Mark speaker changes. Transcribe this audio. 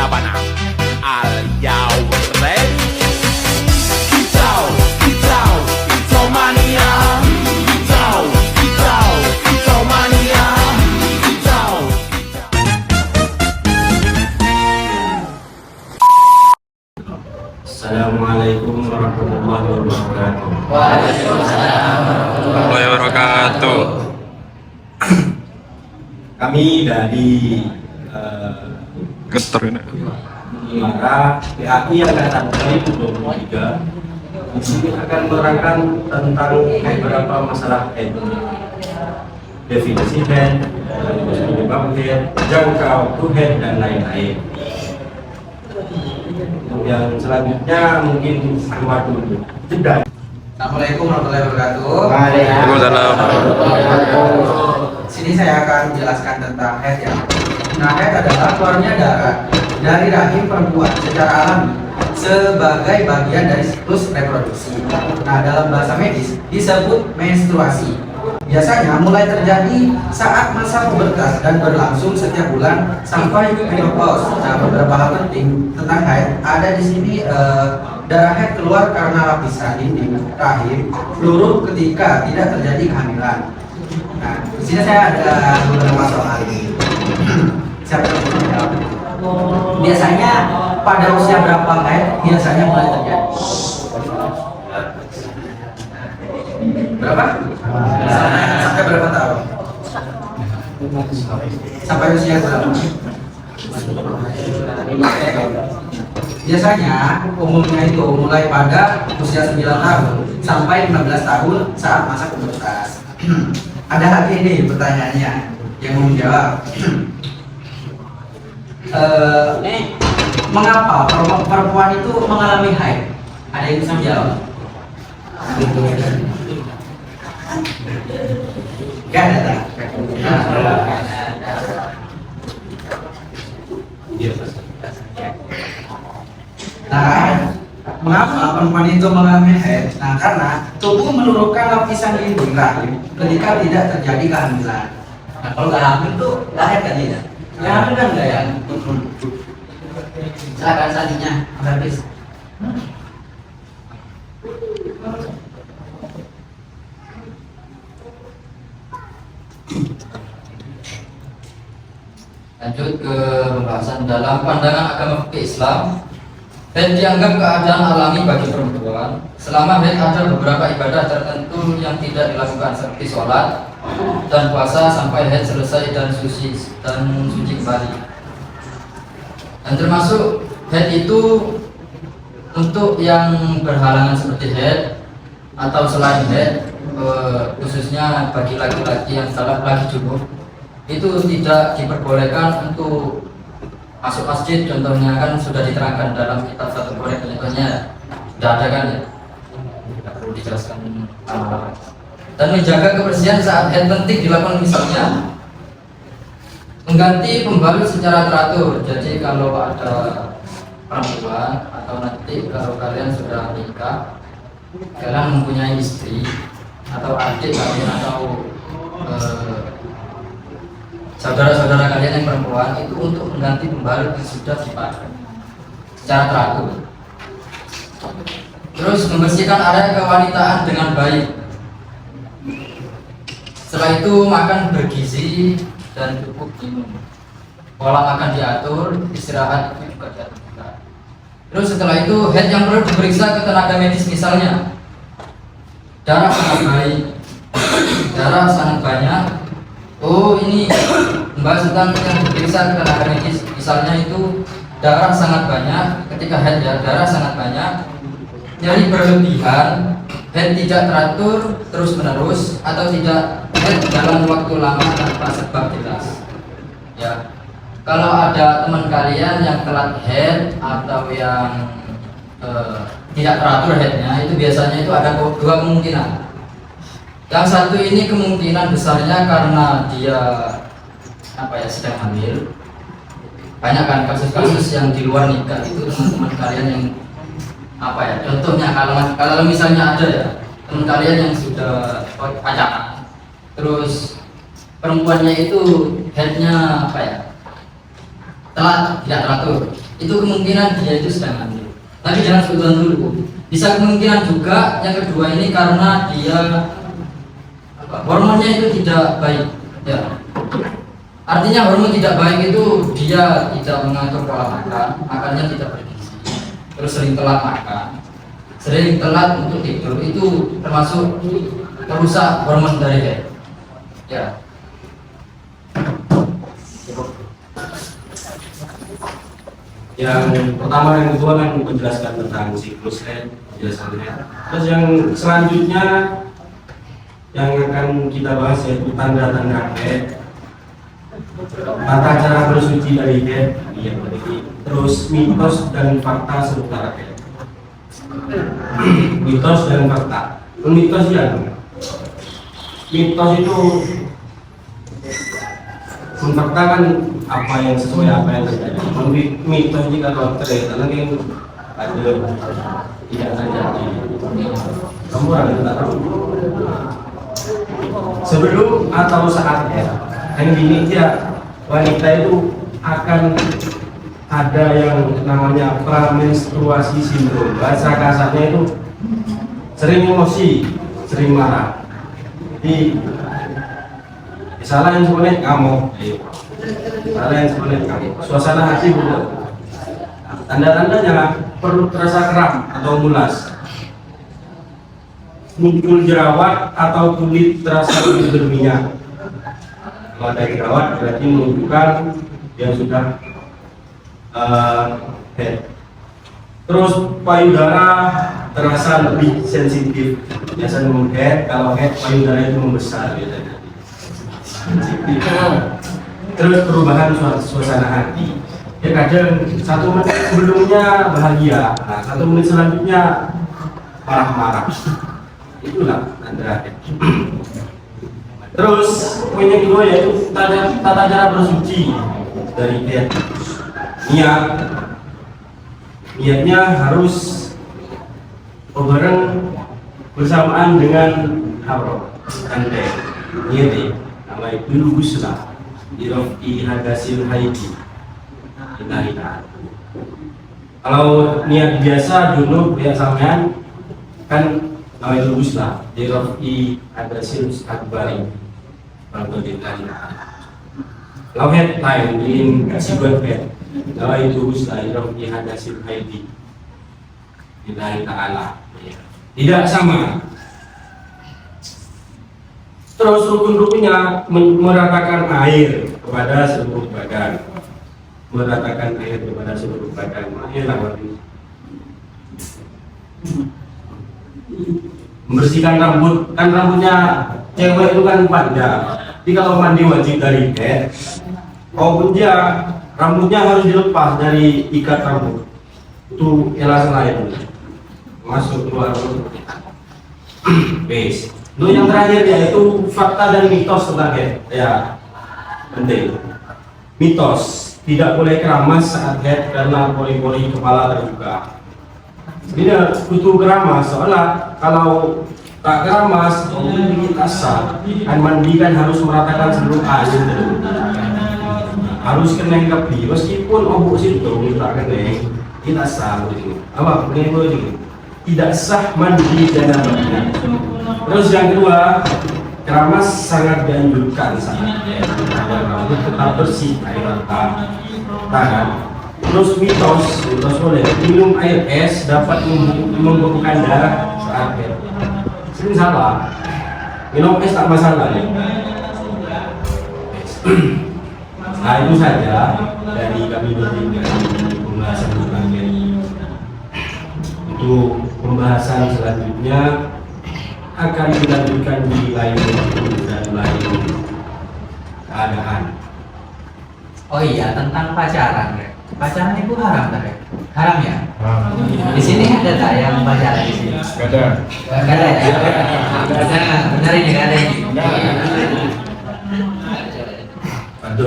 Speaker 1: Labana. Are you ready? Kicau, kicau, kicau mania. Kicau, kicau, kicau mania. Kicau,
Speaker 2: Assalamualaikum warahmatullahi wabarakatuh.
Speaker 3: Waalaikumsalam warahmatullahi wabarakatuh.
Speaker 2: Kami dari Mara PAI Angkatan 2023 di sini akan menerangkan tentang beberapa masalah definisi head, penyebab head, jangka waktu head, dan lain-lain. Yang selanjutnya mungkin keluar dulu jeda.
Speaker 4: Assalamualaikum warahmatullahi wabarakatuh.
Speaker 3: Waalaikumsalam.
Speaker 4: Sini saya akan menjelaskan tentang head ya. Nah, head adalah keluarnya darah dari rahim perempuan secara alami sebagai bagian dari siklus reproduksi. Nah, dalam bahasa medis disebut menstruasi. Biasanya mulai terjadi saat masa pubertas dan berlangsung setiap bulan sampai menopause. Nah, beberapa hal penting tentang haid ada di sini. Darah haid keluar karena lapisan dinding rahim peluru ketika tidak terjadi kehamilan. Nah, di sini saya ada beberapa soal ini. Siapa yang mau jawab? Biasanya pada usia berapa haid biasanya mulai terjadi? Berapa? Sampai berapa tahun? Sampai usia berapa? Biasanya umumnya itu mulai pada usia 9 tahun sampai 15 tahun saat masa pubertas. Ada lagi nih pertanyaannya yang mau menjawab. Mengapa perempuan itu mengalami haid? Ada yang bisa menjawab? Gak ada. Nah, mengapa perempuan itu mengalami haid? Nah, karena tubuh menurunkan lapisan dinding rahim ketika tidak terjadi kehamilan. Nah, kalau nggak hamil tuh nggak haid kan tidak? Yang hamil kan nggak ya? Silakan selanjutnya, habis.
Speaker 3: Lanjut ke pembahasan dalam pandangan agama fikih Islam. Haid dianggap keadaan alami bagi perempuan. Selama haid ada beberapa ibadah tertentu yang tidak dilakukan seperti sholat dan puasa sampai haid selesai dan suci kembali. Dan termasuk haid itu untuk yang berhalangan seperti haid atau selain haid, khususnya bagi laki-laki yang salah lagi junub, itu tidak diperbolehkan untuk masuk masjid. Contohnya kan sudah diterangkan dalam kitab satu korek, contohnya tidak ada kan ya, tidak perlu dijelaskan. Dan menjaga kebersihan saat haid penting dilakukan, misalnya mengganti pembalut secara teratur. Jadi kalau ada perempuan atau nanti kalau kalian sudah nikah, kalian mempunyai istri atau adik kalian atau saudara-saudara kalian yang perempuan, itu untuk mengganti pembalut yang sudah dipakai secara teratur. Terus membersihkan area kewanitaan dengan baik. Setelah itu makan bergizi dan cukup minum. Pola makan diatur, istirahat itu juga diatur. Terus setelah itu haid yang perlu diperiksa ke tenaga medis, misalnya darah sangat baik, darah sangat banyak. Oh, ini membahas tentang yang diperiksa ke tenaga medis, misalnya itu darah sangat banyak ketika haid ya, darah sangat banyak, nyeri berlebihan, haid tidak teratur terus menerus, atau tidak haid dalam waktu lama tanpa sebab jelas. Ya, kalau ada teman kalian yang telat haid atau yang tidak teratur haidnya, itu biasanya itu ada dua kemungkinan. Yang satu ini kemungkinan besarnya karena dia sedang hamil. Banyak kan kasus-kasus yang di luar nikah itu teman-teman kalian yang contohnya kalau misalnya ada ya teman kalian yang sudah pacaran, terus perempuannya itu haidnya telat, tidak teratur, itu kemungkinan dia itu sedang hamil. Tapi jangan sebutan dulu. Bisa kemungkinan juga yang kedua ini karena dia hormonnya itu tidak baik. Ya. Artinya hormon tidak baik itu dia tidak mengatur pola makan, makannya tidak bergizi, terus sering telat makan, sering telat untuk tidur, itu termasuk merusak hormon dari head. Ya.
Speaker 2: Yang pertama, yang kedua kan menjelaskan tentang siklus head, penjelasan head. Terus yang selanjutnya yang akan kita bahas yaitu tanda-tanda head, tata cara bersuci dari head, terus mitos dan fakta seputar head. Mitos dan fakta. Mitos ya, mitos itu fakta kan apa yang sesuai apa yang terjadi. Mitos ini kalau terjadi lagi ada tidak terjadi. Kamu ada tidak tahu? Sebelum atau saat ya, yang gini ya, wanita itu akan ada yang namanya pramenstruasi sindrom. Bahasa kasarnya itu sering emosi, sering marah. Jadi salah yang sebenarnya kamu, salah yang sebenarnya kamu. Suasana hati berubah. Tanda-tandanya perut terasa kram atau mulas, muncul jerawat atau kulit terasa lebih berminyak. Kalau ada jerawat berarti menunjukkan dia sudah head. Terus payudara terasa lebih sensitif. Biasanya head, kalau head payudara itu membesar biasanya. Terus perubahan suasana hati. Ya kadang 1 menit sebelumnya bahagia, nah 1 menit selanjutnya marah-marah. Itulah tanda head. Terus poin yang kedua yaitu tata cara bersuci dari head. Niatnya harus bareng bersamaan dengan haram. Tanda niatnya namanya dulu guslah dirofi hadasil haidi. Kalau niat biasa dulu ya sampean kan namanya dulu guslah dirofi hadasil akbari. Kalau head lain in kasihkan head, kalau itu guslah dirofi hadasil haidi. Lillahi ta'ala. Tidak sama. Terus rukun-rukunnya meratakan air kepada seluruh badan, meratakan air kepada seluruh badan. Membersihkan rambut, kan rambutnya cewek itu kan panjang. Jadi kalau mandi wajib dari head, maupun dia rambutnya harus dilepas dari ikat rambut. Itu elasan lain, masuk keluar rambut. Base. Lalu yang terakhir yaitu fakta dan mitos tentang head. Ya, penting. Mitos, tidak boleh keramas saat head karena pori-pori kepala terbuka. Tidak butuh keramas, soalnya kalau tak keramas, sedikit asal. Kan mandi kan harus meratakan seluruh air. Harus kena kepi, meskipun obok situ tak kena, kita sah begini. Apa? Begini. Tidak sah mandi janabah. Terus yang kedua, keramas sangat dianjurkan agar rambut tetap bersih, air tangan. Terus mitos boleh minum air es dapat membekukan darah saat head. Sering salah. Minum es tak masalah ya. Nah itu saja dari kami bertiga pembahasan tentang head. Untuk pembahasan selanjutnya akan dilanjutkan di lain waktu dan lain keadaan.
Speaker 4: Oh iya, tentang pacaran. Pacaran itu haram tak? Haram ya? Di sini ada tak yang pacaran di sini?
Speaker 5: Gak ada.
Speaker 4: Gak ada ya? Gak ada. Benar ini gak ada ini.
Speaker 2: Aduh.